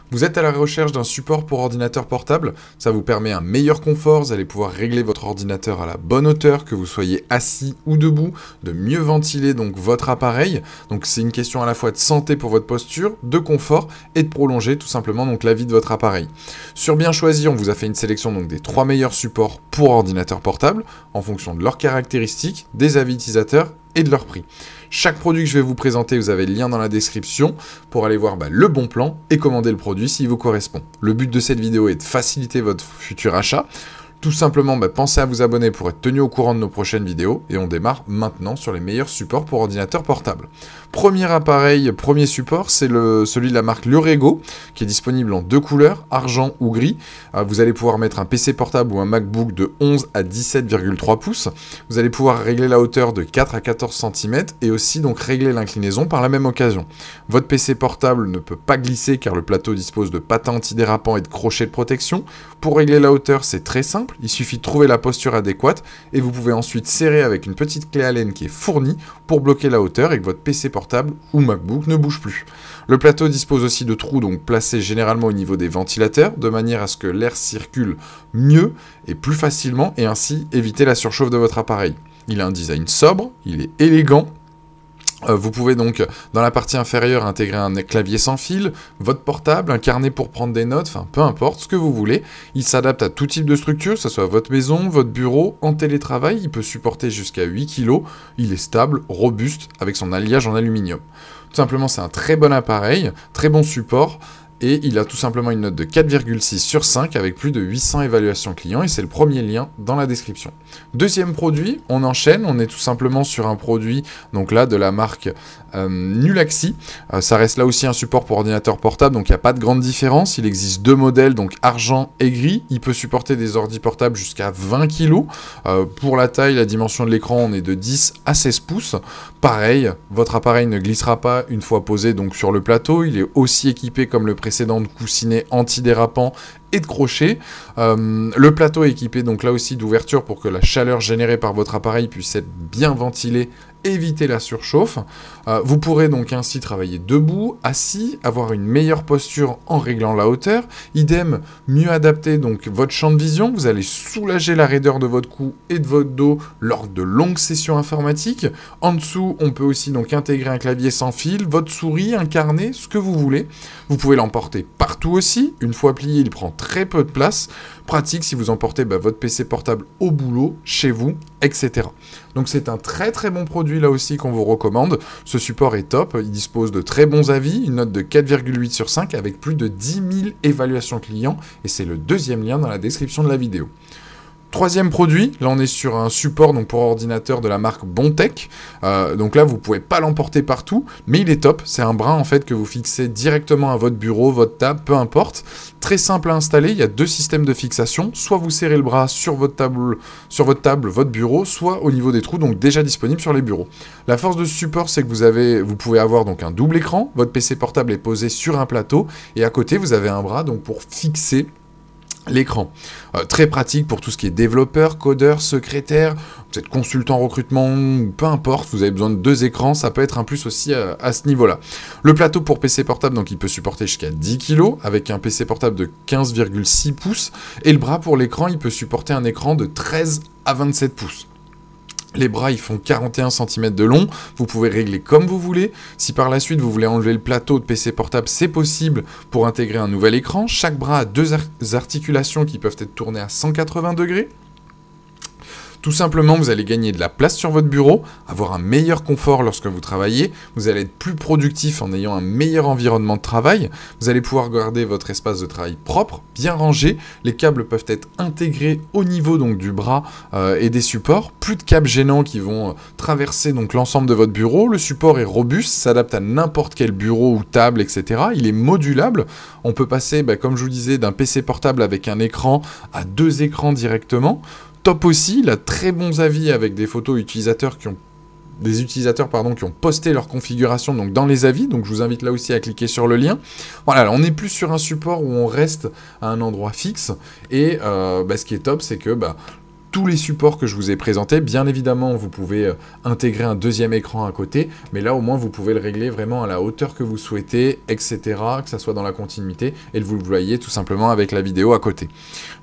Vous êtes à la recherche d'un support pour ordinateur portable, ça vous permet un meilleur confort, vous allez pouvoir régler votre ordinateur à la bonne hauteur, que vous soyez assis ou debout, de mieux ventiler donc votre appareil. Donc c'est une question à la fois de santé pour votre posture, de confort et de prolonger tout simplement donc la vie de votre appareil. Sur Bien Choisi, on vous a fait une sélection donc des 3 meilleurs supports pour ordinateur portable en fonction de leurs caractéristiques, des avis utilisateurs et de leur prix. Chaque produit que je vais vous présenter, vous avez le lien dans la description pour aller voir le bon plan et commander le produit s'il vous correspond. Le but de cette vidéo est de faciliter votre futur achat. Tout simplement, pensez à vous abonner pour être tenu au courant de nos prochaines vidéos et on démarre maintenant sur les meilleurs supports pour ordinateur portable. Premier appareil, premier support, c'est celui de la marque Lurego qui est disponible en 2 couleurs, argent ou gris. Vous allez pouvoir mettre un PC portable ou un MacBook de 11 à 17,3 pouces. Vous allez pouvoir régler la hauteur de 4 à 14 cm et aussi donc régler l'inclinaison par la même occasion. Votre PC portable ne peut pas glisser car le plateau dispose de patins antidérapants et de crochets de protection. Pour régler la hauteur, c'est très simple. Il suffit de trouver la posture adéquate et vous pouvez ensuite serrer avec une petite clé Allen qui est fournie pour bloquer la hauteur et que votre PC portable ou MacBook ne bouge plus. Le plateau dispose aussi de trous donc placés généralement au niveau des ventilateurs de manière à ce que l'air circule mieux et plus facilement et ainsi éviter la surchauffe de votre appareil. Il a un design sobre, il est élégant. Vous pouvez donc, dans la partie inférieure, intégrer un clavier sans fil, votre portable, un carnet pour prendre des notes, enfin peu importe, ce que vous voulez. Il s'adapte à tout type de structure, que ce soit votre maison, votre bureau, en télétravail. Il peut supporter jusqu'à 8 kg. Il est stable, robuste, avec son alliage en aluminium. Tout simplement, c'est un très bon appareil, très bon support. Et il a tout simplement une note de 4,6 sur 5 avec plus de 800 évaluations clients et c'est le premier lien dans la description. Deuxième produit, on enchaîne, on est tout simplement sur un produit donc là de la marque Nulaxi. Ça reste là aussi un support pour ordinateur portable donc il n'y a pas de grande différence. Il existe 2 modèles donc argent et gris. Il peut supporter des ordi portables jusqu'à 20 kg. Pour la taille, la dimension de l'écran, on est de 10 à 16 pouces. Pareil, votre appareil ne glissera pas une fois posé donc sur le plateau. Il est aussi équipé comme le précédent de coussinets antidérapants et de crochets. Le plateau est équipé donc là aussi d'ouverture pour que la chaleur générée par votre appareil puisse être bien ventilée, éviter la surchauffe. Vous pourrez donc ainsi travailler debout, assis, avoir une meilleure posture en réglant la hauteur. Idem, mieux adapter donc votre champ de vision. Vous allez soulager la raideur de votre cou et de votre dos lors de longues sessions informatiques. En dessous, on peut aussi donc intégrer un clavier sans fil, votre souris, un carnet, ce que vous voulez. Vous pouvez l'emporter partout aussi. Une fois plié, il prend très peu de place. Pratique si vous emportez votre PC portable au boulot, chez vous, etc. Donc c'est un très très bon produit là aussi qu'on vous recommande. Ce support est top, il dispose de très bons avis, une note de 4,8 sur 5 avec plus de 10 000 évaluations clients et c'est le deuxième lien dans la description de la vidéo. Troisième produit, là on est sur un support donc pour ordinateur de la marque Bontech. Donc là vous pouvez pas l'emporter partout, mais il est top. C'est un bras en fait que vous fixez directement à votre bureau, votre table, peu importe. Très simple à installer, il y a 2 systèmes de fixation. Soit vous serrez le bras sur votre table, votre bureau, soit au niveau des trous, donc déjà disponible sur les bureaux. La force de ce support, c'est que vous pouvez avoir donc un double écran. Votre PC portable est posé sur un plateau et à côté vous avez un bras donc pour fixer l'écran. Très pratique pour tout ce qui est développeur, codeur, secrétaire, vous êtes consultant recrutement, peu importe, vous avez besoin de 2 écrans, ça peut être un plus aussi à ce niveau-là. Le plateau pour PC portable, donc il peut supporter jusqu'à 10 kg, avec un PC portable de 15,6 pouces, et le bras pour l'écran, il peut supporter un écran de 13 à 27 pouces. Les bras, ils font 41 cm de long, vous pouvez régler comme vous voulez. Si par la suite, vous voulez enlever le plateau de PC portable, c'est possible pour intégrer un nouvel écran. Chaque bras a 2 articulations qui peuvent être tournées à 180 degrés. Tout simplement, vous allez gagner de la place sur votre bureau, avoir un meilleur confort lorsque vous travaillez, vous allez être plus productif en ayant un meilleur environnement de travail, vous allez pouvoir garder votre espace de travail propre, bien rangé, les câbles peuvent être intégrés au niveau donc du bras et des supports, plus de câbles gênants qui vont traverser donc l'ensemble de votre bureau, le support est robuste, s'adapte à n'importe quel bureau ou table, etc. Il est modulable, on peut passer, comme je vous disais, d'un PC portable avec un écran à 2 écrans directement. Top aussi, il a très bons avis avec des photos utilisateurs qui ont posté leur configuration donc dans les avis, donc je vous invite là aussi à cliquer sur le lien. Voilà, là, on n'est plus sur un support où on reste à un endroit fixe, et ce qui est top, c'est que tous les supports que je vous ai présentés. Bien évidemment, vous pouvez intégrer un deuxième écran à côté, mais là au moins vous pouvez le régler vraiment à la hauteur que vous souhaitez, etc., que ça soit dans la continuité, et vous le voyez tout simplement avec la vidéo à côté.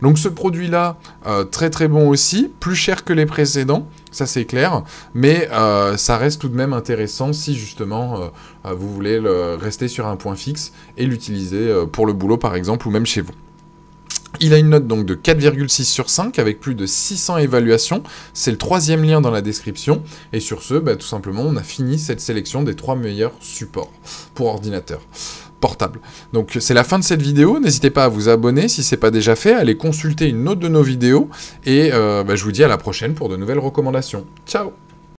Donc ce produit-là, très très bon aussi, plus cher que les précédents, ça c'est clair, mais ça reste tout de même intéressant si justement vous voulez rester sur un point fixe et l'utiliser pour le boulot par exemple, ou même chez vous. Il a une note donc de 4,6 sur 5 avec plus de 600 évaluations. C'est le 3e lien dans la description. Et sur ce, tout simplement, on a fini cette sélection des 3 meilleurs supports pour ordinateur portable. Donc c'est la fin de cette vidéo. N'hésitez pas à vous abonner si ce n'est pas déjà fait, à aller consulter une autre de nos vidéos. Et je vous dis à la prochaine pour de nouvelles recommandations. Ciao!